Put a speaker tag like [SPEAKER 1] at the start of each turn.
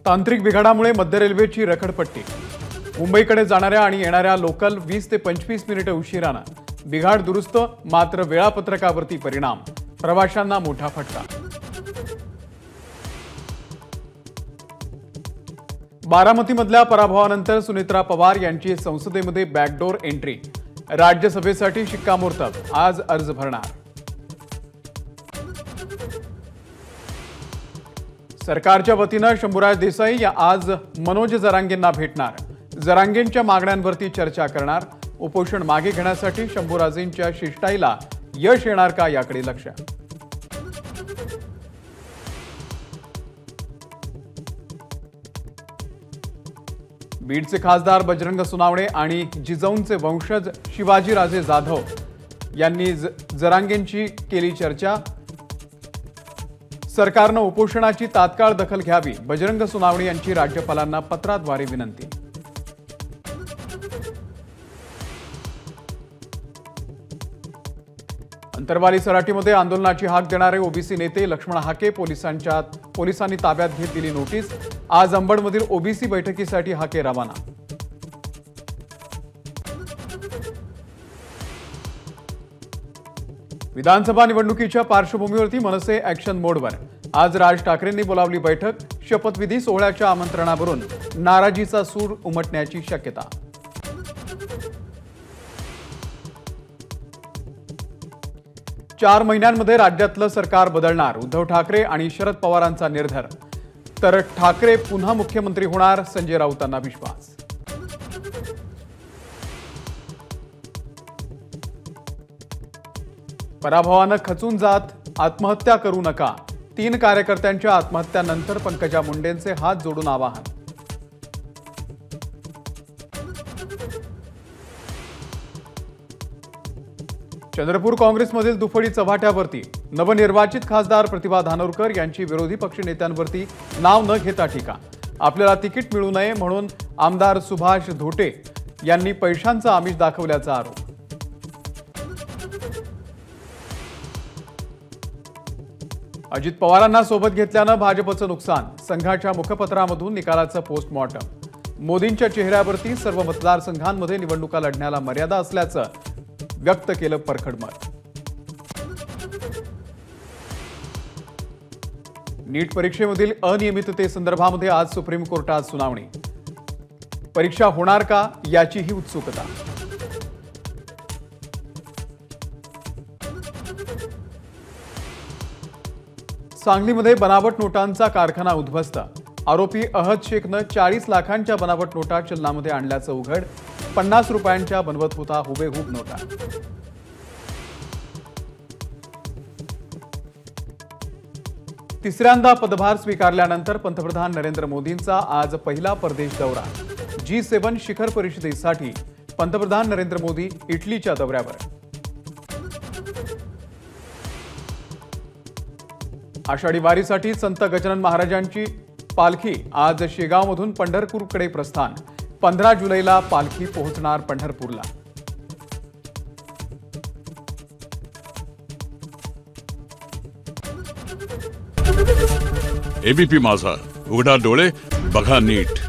[SPEAKER 1] तांत्रिक बिघाडामुळे मध्य रेल्वेची रखडपट्टी। मुंबईकडे जाणाऱ्या आणि येणाऱ्या लोकल 20 ते 25 मिनिटे उशिराने। बिघाड दुरुस्त, मात्र वेळापत्रकावरती परिणाम। प्रवाशांना मोठा फटका। बारामतीमधल्या पराभवानंतर सुनेत्रा पवार यांची संसदेमध्ये बॅकडोर एंट्री। राज्यसभेसाठी शिक्कामोर्तब, आज अर्ज भरणार। सरकारच्या वतीने शंभूराज देसाई या आज मनोज जरांगेंना भेटणार। जरांगेंच्या मागण्यांवरती चर्चा करणार। उपोषण मागे घेण्यासाठी शंभूराजेंच्या शिष्टाईला यश येणार का याकडे लक्ष। बीडचे खासदार बजरंग सोनावणे आणि जिजाऊंचे वंशज शिवाजीराजे जाधव यांनी जरांगेंची केली चर्चा। सरकारने उपोषणाची तात्काळ दखल घ्यावी, बजरंग सोनावणे यांची राज्यपालांना पत्राद्वारे विनंती। अंतरवाली सराटीमध्ये आंदोलनाची हाक देणारे ओबीसी नेते लक्ष्मण हाके पोलिसांनी ताब्यात घेत दिली नोटीस। आज अंबडमधील ओबीसी बैठकीसाठी हाके रवाना। विधानसभा निवडणुकीच्या पार्श्वभूमीवरती मनसे ऍक्शन मोडवर। आज राज ठाकरेंनी बोलावली बैठक। शपथविधी सोहळ्याच्या आमंत्रणावरून नाराजीचा सूर उमटण्याची शक्यता। चार महिन्यांमध्ये राज्यातलं सरकार बदलणार, उद्धव ठाकरे आणि शरद पवारांचा निर्धार। तर ठाकरे पुन्हा मुख्यमंत्री होणार, संजय राऊतांना विश्वास। पराभवानं खचून जात आत्महत्या करू नका। 3 कार्यकर्त्यांच्या आत्महत्यानंतर पंकजा मुंडेंचे हात जोडून आवाहन। चंद्रपूर काँग्रेसमधील दुफडी चव्हाट्यावरती। नवनिर्वाचित खासदार प्रतिभा धानोरकर यांची विरोधी पक्षनेत्यांवरती नाव न घेता टीका। आपल्याला तिकीट मिळू नये म्हणून आमदार सुभाष धोटे यांनी पैशांचा आमिष दाखवल्याचा आरोप। अजित पवारांना सोबत घेतल्यानं भाजपचं नुकसान, संघाच्या मुखपत्रामधून निकालाचं पोस्टमॉर्टम। मोदींच्या चेहऱ्यावरती सर्व मतदारसंघांमध्ये निवडणुका लढण्याला मर्यादा असल्याचं व्यक्त केलं परखड मत। नीट परीक्षेमधील अनियमिततेसंदर्भामध्ये आज सुप्रीम कोर्टात सुनावणी। परीक्षा होणार का याचीही उत्सुकता। सांगलीमध्ये बनावट नोटांचा कारखाना उद्ध्वस्त। आरोपी अहद शेखनं 40 लाखांच्या बनावट नोटा चलनामध्ये आणल्याचं उघड। 50 रुपयांच्या बनवत होता हुबेहूब नोटा। तिसऱ्यांदा पदभार स्वीकारल्यानंतर पंतप्रधान नरेंद्र मोदींचा आज पहिला परदेश दौरा। G7 शिखर परिषदेसाठी पंतप्रधान नरेंद्र मोदी इटलीच्या दौऱ्यावर। आषाढी वारीसाठी संत गजानन महाराजांची पालखी आज शेगावमधून पंढरपूरकडे प्रस्थान। 15 जुलैला पालखी पोहोचणार पंढरपूरला।
[SPEAKER 2] एबीपी माझा, उघडा डोळे बघा नीट।